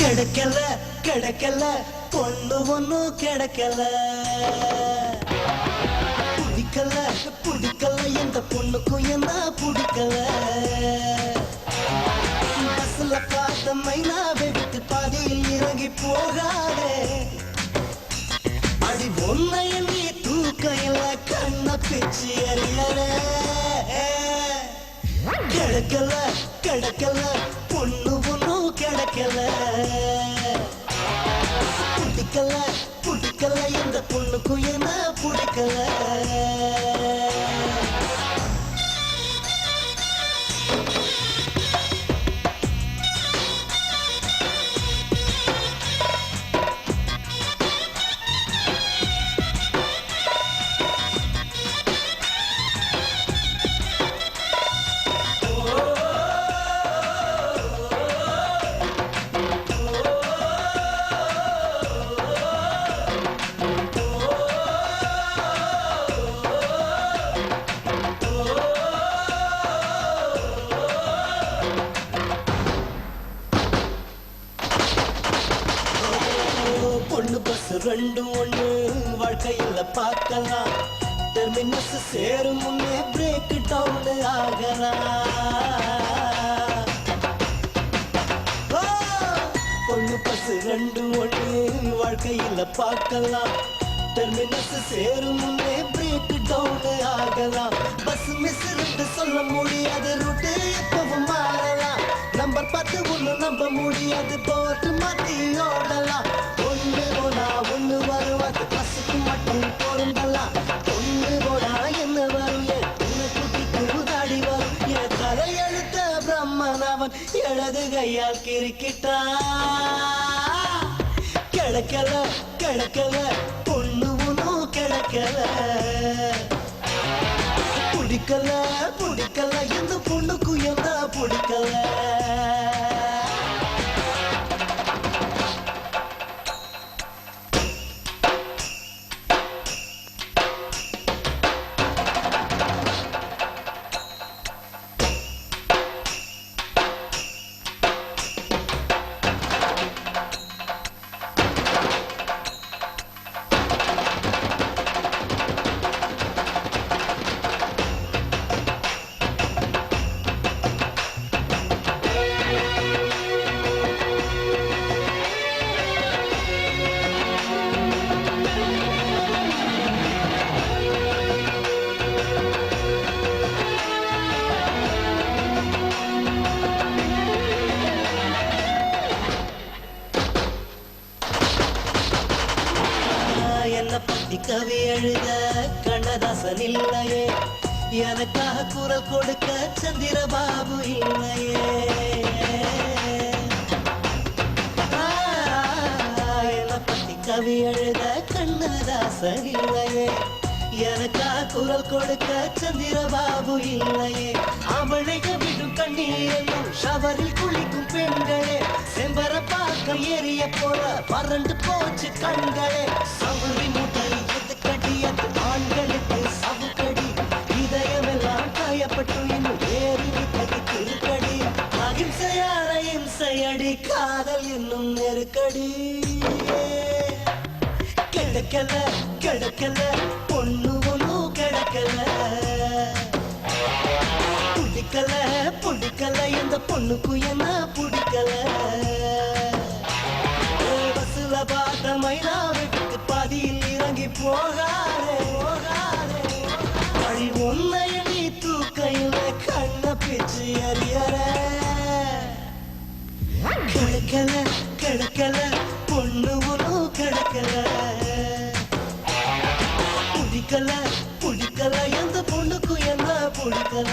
கிடைக்கல கிடைக்கல பொண்ணு ஒண்ணும் கிடைக்கல பிடிக்கல பிடிக்கல எந்த பொண்ணுக்கும் என்ன பிடிக்கல பஸ்ல பார்த்த மைனாவை விட்டு பாதியில் இறங்கி போகாதே அடி ஒன்னைய நீ தூக்கையில கண்ண பிச்சு எறியற கிடைக்கல கிடைக்கல பொண்ணு ஒண்ணும் கிடைக்கல பிடிக்கல பிடிக்கல எந்த பொண்ணுக்கும் என்ன பிடிக்கல பொண்ணு பஸ் ரெண்டும் ஒண்ணு வாழ்க்கையில பார்க்கலாம் டெர்மினஸ் சேரும் முன்னே பிரேக் டவுன் ஆகலாம் பொண்ணு பஸ் ரெண்டும் ஒண்ணு வாழ்க்கையில பார்க்கலாம் டெர்மினஸ் சேரும் முன்னே பிரேக் டவுன் ஆகலாம் பஸ் மிஸ் சொல்ல முடியாது ரூட்டு எப்பவும் மாறலாம் நம்பர் 10 ஒண்ணு நம்ப முடியாது போட்டு மாத்தி ஓடலாம் ஒண்ணு போனா ஒண்ணு வரும் அது பஸ்ஸுக்கு மட்டும் பொருந்தலாம் ஒண்ணு போனா என்ன வரும் என் குட்டிக்கு உதாடி வரும் என் தலையெழுத்த பிரம்மன் அவன் இடது கையால் கிரிக்கிட்டா கிடைக்கல கிடைக்கல பொண்ணு ஒண்ணும் கிடைக்கல பிடிக்கல பிடிக்கல எந்த பொண்ணுக்கும் என்ன பிடிக்கல பத்தி கவி எழுத கண்ணதாசன் இல்லையே எனக்காக குரல் கொடுக்க சந்திரபாபு இல்லையே என்ன பத்தி கவி எழுத கண்ணதாசன் இல்லையே எனக்காக குரல் கொடுக்க சந்திரபாபு இல்லையே அவளைக விடும் கண்ணீரையும் ஷவரில் குளிக்கும் பெண்களே செம்பர பாக்கம் ஏறிய போல வறண்டு போச்சு கண்களே சவுரி முட்டை எது கடியது ஆண்களுக்கு சவுக்கடி இதயமெல்லாம் காயப்பட்டு இன்னும் ஏறி விட்டது திருக்கடி அகிம்சையான இம்சையடி காதல் என்னும் நெருக்கடி கிடைக்கல கிடைக்கல பொண்ணு ஒண்ணும் கிடைக்கல பிடிக்கல பிடிக்கல எந்த பொண்ணுக்கும் என்ன பிடிக்கல பஸ்ல பார்த்த மைனா வீட்டுக்கு பாதியில் இறங்கி போகாதே போகாதே வழி உன்னைய நீ தூக்கையில கண்ண பிச்சு அறியற கிடைக்கல கிடைக்கல பொண்ணு ஒண்ணும் கிடைக்கல பிடிக்கல பிடிக்கல எந்த பொண்ணுக்கும் என்ன பிடிக்கல